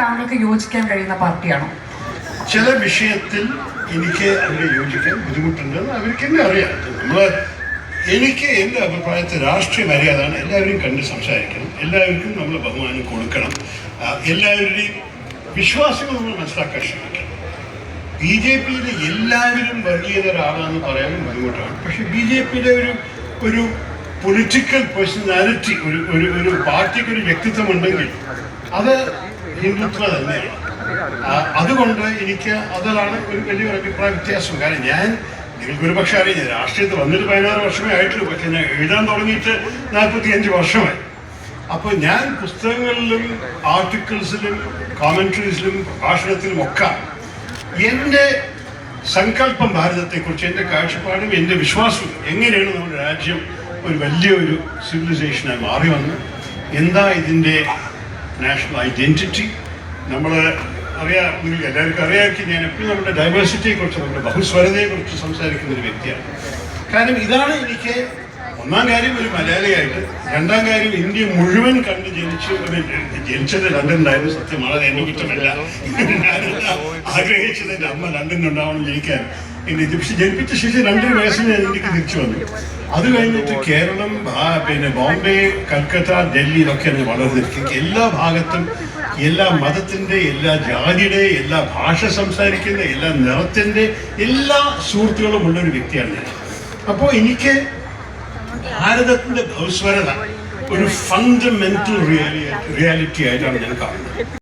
താങ്കൾക്ക് യോജിക്കാൻ കഴിയുന്ന പാർട്ടിയാണോ? ചില വിഷയത്തിൽ എനിക്ക് അവരെ യോജിക്കാൻ ബുദ്ധിമുട്ടുണ്ടെന്ന് അവർക്ക് എന്നെ അറിയാം. എനിക്ക് എൻ്റെ അഭിപ്രായത്തിൽ രാഷ്ട്രീയ മര്യാദയാണ്. എല്ലാവരെയും കണ്ട് സംസാരിക്കണം, എല്ലാവർക്കും നമ്മൾ ബഹുമാനം കൊടുക്കണം, എല്ലാവരുടെയും വിശ്വാസങ്ങൾ നമ്മൾ മനസ്സിലാക്കാൻ ശ്രമിക്കണം. ബി ജെ പിയിലെ എല്ലാവരും വർഗീയതരാണെന്ന് പറയാനും ബുദ്ധിമുട്ടാണ്. പക്ഷെ ബി ജെ പിയുടെ ഒരു പൊളിറ്റിക്കൽ പേഴ്സണാലിറ്റി, ഒരു പാർട്ടിക്ക് ഒരു വ്യക്തിത്വം ഉണ്ടെങ്കിൽ അത് ഹിന്ദുത്വ തന്നെയാണ്. അതുകൊണ്ട് എനിക്ക് അതിലാണ് ഒരു വലിയൊരു അഭിപ്രായ വ്യത്യാസം. കാരണം നിങ്ങൾക്ക് ഒരു പക്ഷേ അറിയാം, രാഷ്ട്രീയത്തിൽ വന്നിട്ട് 16 വർഷമേ ആയിട്ടുള്ളൂ. പക്ഷെ ഞാൻ എഴുതാൻ തുടങ്ങിയിട്ട് 45 വർഷമായി. അപ്പോൾ ഞാൻ പുസ്തകങ്ങളിലും ആർട്ടിക്കിൾസിലും കോമൻട്രീസിലും പ്രഭാഷണത്തിലും ഒക്കെ എൻ്റെ സങ്കല്പം ഭാരതത്തെക്കുറിച്ച്, എൻ്റെ കാഴ്ചപ്പാടും എൻ്റെ വിശ്വാസവും, എങ്ങനെയാണ് നമ്മുടെ രാജ്യം ഒരു വലിയൊരു സിവിലൈസേഷനായി മാറി വന്ന്, എന്താ ഇതിൻ്റെ നാഷണൽ ഐഡൻറ്റിറ്റി. നമ്മൾ നിങ്ങൾക്ക് എല്ലാവർക്കും അറിയാമെങ്കിൽ ഞാൻ എപ്പോഴും നമ്മുടെ ഡൈവേഴ്സിറ്റിയെക്കുറിച്ച്, നമ്മുടെ ബഹുസ്വരതയെക്കുറിച്ച് സംസാരിക്കുന്ന ഒരു വ്യക്തിയാണ്. കാരണം ഇതാണ് എനിക്ക് ഒന്നാം കാര്യം ഒരു മലയാളിയായിട്ട്, രണ്ടാം കാര്യം ഇന്ത്യ മുഴുവൻ കണ്ട് ജനിച്ചത് ലണ്ടനിലായിരുന്നു. സത്യമാണ്, എന്നെ കുറ്റമല്ല. ആഗ്രഹിച്ചത് എൻ്റെ അമ്മ ലണ്ടനിലുണ്ടാവണം ജനിക്കാൻ. പക്ഷെ ജനിപ്പിച്ച ശേഷം 2 വയസ്സിൽ ഞാൻ ഇന്ത്യക്ക് തിരിച്ചു വന്നു. അത് കഴിഞ്ഞിട്ട് കേരളം, ബോംബെ, കൽക്കത്ത, ഡൽഹിയിലൊക്കെ ഞാൻ വളർന്നിരിക്കും. എല്ലാ ഭാഗത്തും എല്ലാ മതത്തിൻ്റെ, എല്ലാ ജാതിയുടെ, എല്ലാ ഭാഷ സംസാരിക്കുന്ന, എല്ലാ നിറത്തിൻ്റെ എല്ലാ സുഹൃത്തുക്കളും ഉള്ളൊരു വ്യക്തിയാണ് ഞാൻ. അപ്പോൾ എനിക്ക് ഭാരതത്തിൻ്റെ ബഹുസ്വരത ഒരു ഫണ്ടമെന്റൽ റിയാലിറ്റി ആയിട്ടാണ് ഞാൻ കാണുന്നത്.